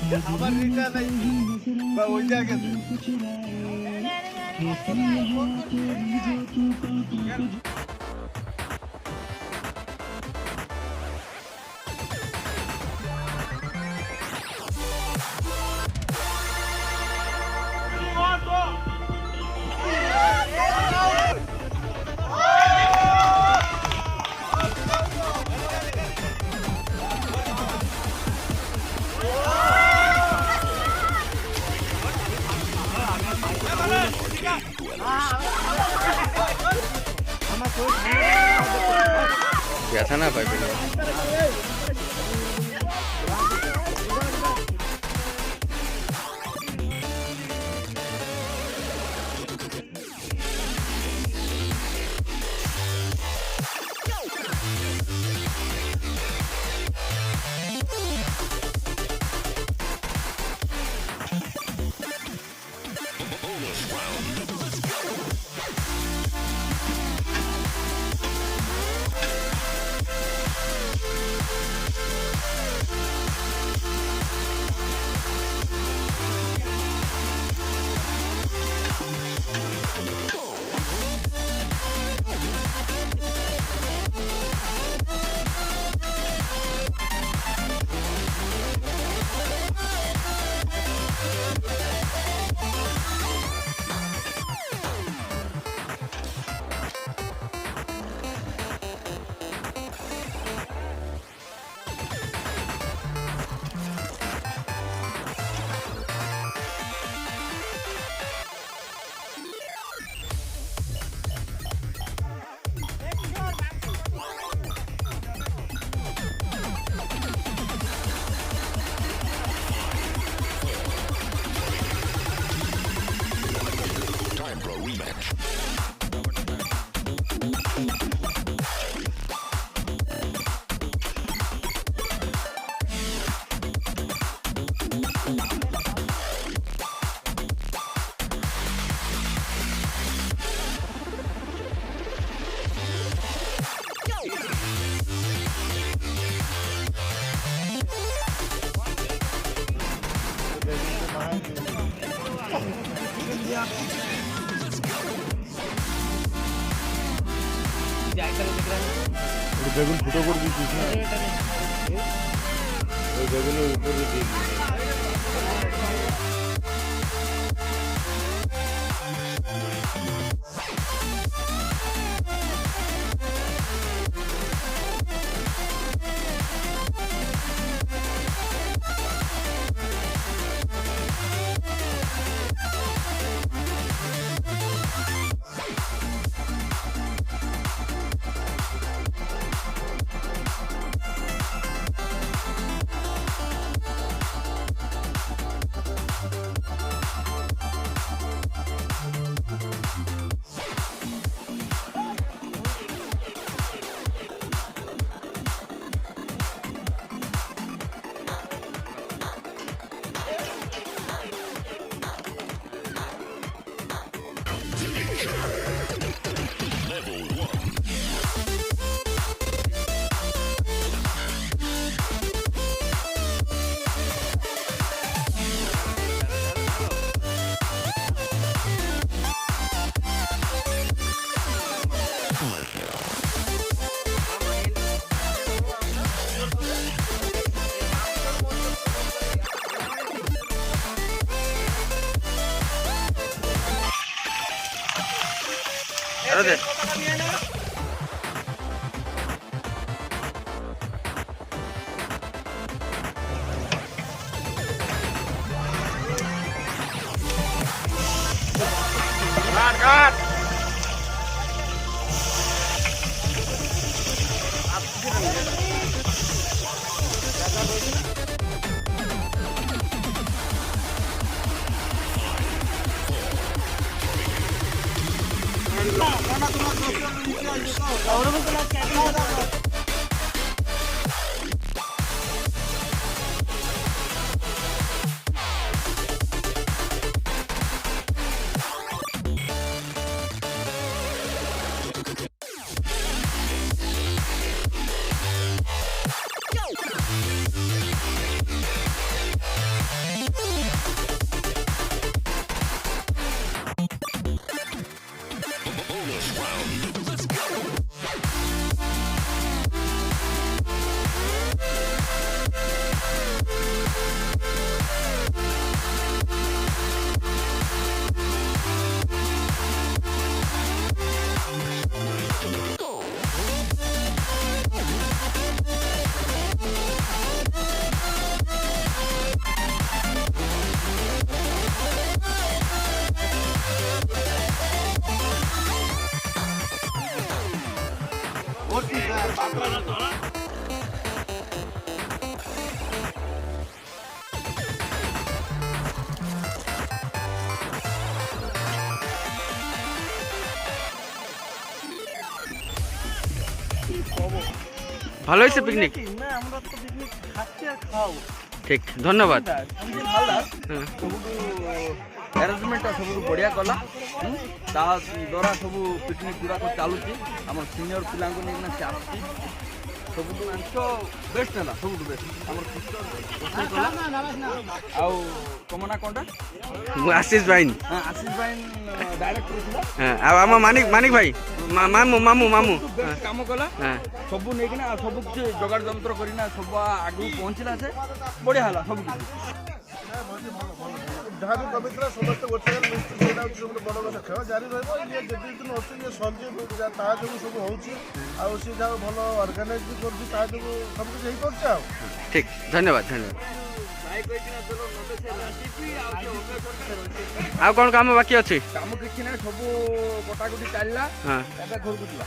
আবার রিটার্ন আইছি বা ওই জায়গা ব্যথা না পাই পেলে বেগুন ফুটো করে দিচ্ছিস না ওই বেগুনের উপরে দিয়ে আরো দে কাট ভালো হয়েছে পিকনিক? না আমরা তো পিকনিক খাচ্ছি আর খাও ঠিক, ধন্যবাদ। ସବୁଠୁ ଆରେଞ୍ଜମେଣ୍ଟଟା ସବୁଠୁ ବଢ଼ିଆ କଲା ତା ଦ୍ୱାରା ସବୁ ପିକନିକ୍ ଗୁଡ଼ାକ ଚାଲୁଛି। ଆମର ସିନିୟର ପିଲାଙ୍କୁ ନେଇକିନା ସେ ଆସୁଛି। ସବୁଠୁ ଆଂଶ ବେଷ୍ଟ ହେଲା, ସବୁଠୁ ବେଷ୍ଟ ଆମର ରୋଷେଇ କଲା। ଆଉ ତମ ନା କ'ଣଟା? ମୁଁ ଆଶିଷ ଭାଇ। ଆଶିଷ ଭାଇ ଡାଇରେକ୍ଟର ଥିଲା। ଆଉ ଆମ ମାନିକ ଭାଇ ମାମୁ ବେଷ୍ଟ କାମ କଲା। ହଁ। ସବୁ ନେଇକିନା ସବୁ କିଛି ଯୋଗାଡ଼ ଯନ୍ତ୍ର କରିକିନା ସବୁ ଆଗକୁ ପହଞ୍ଚିଲା। ସେ ବଢ଼ିଆ ହେଲା ସବୁ କିଛି। ଯାହା ବି କମିଥିଲା ସମସ୍ତେ ଗୋଟେ ଜାଗାରେ ମିଶିକି ସେଇଟା ହେଉଛି ସବୁଠୁ ବଡ଼ କଥା। ଖେଳ ଜାରି ରହିବ। ଇଏ ଯେତିକି ଦିନ ଅଛି ଇଏ ସଞ୍ଜୀବ ତା ଯୋଗୁଁ ସବୁ ହେଉଛି। ଆଉ ସିଏ ଯାହା ଭଲ ଅର୍ଗାନାଇଜ୍ ବି କରୁଛି ତା ଯୋଗୁଁ ସବୁ କିଛି ହେଇପାରୁଛି। ଆଉ ଠିକ୍, ଧନ୍ୟବାଦ ଧନ୍ୟବାଦ। ଆଉ କ'ଣ କାମ ବାକି ଅଛି? କାମ କିଛି ନାହିଁ, ସବୁ କଟାକଟି ଚାଲିଲା। ହଁ। ଏବେ ଘରକୁ ଯିବା।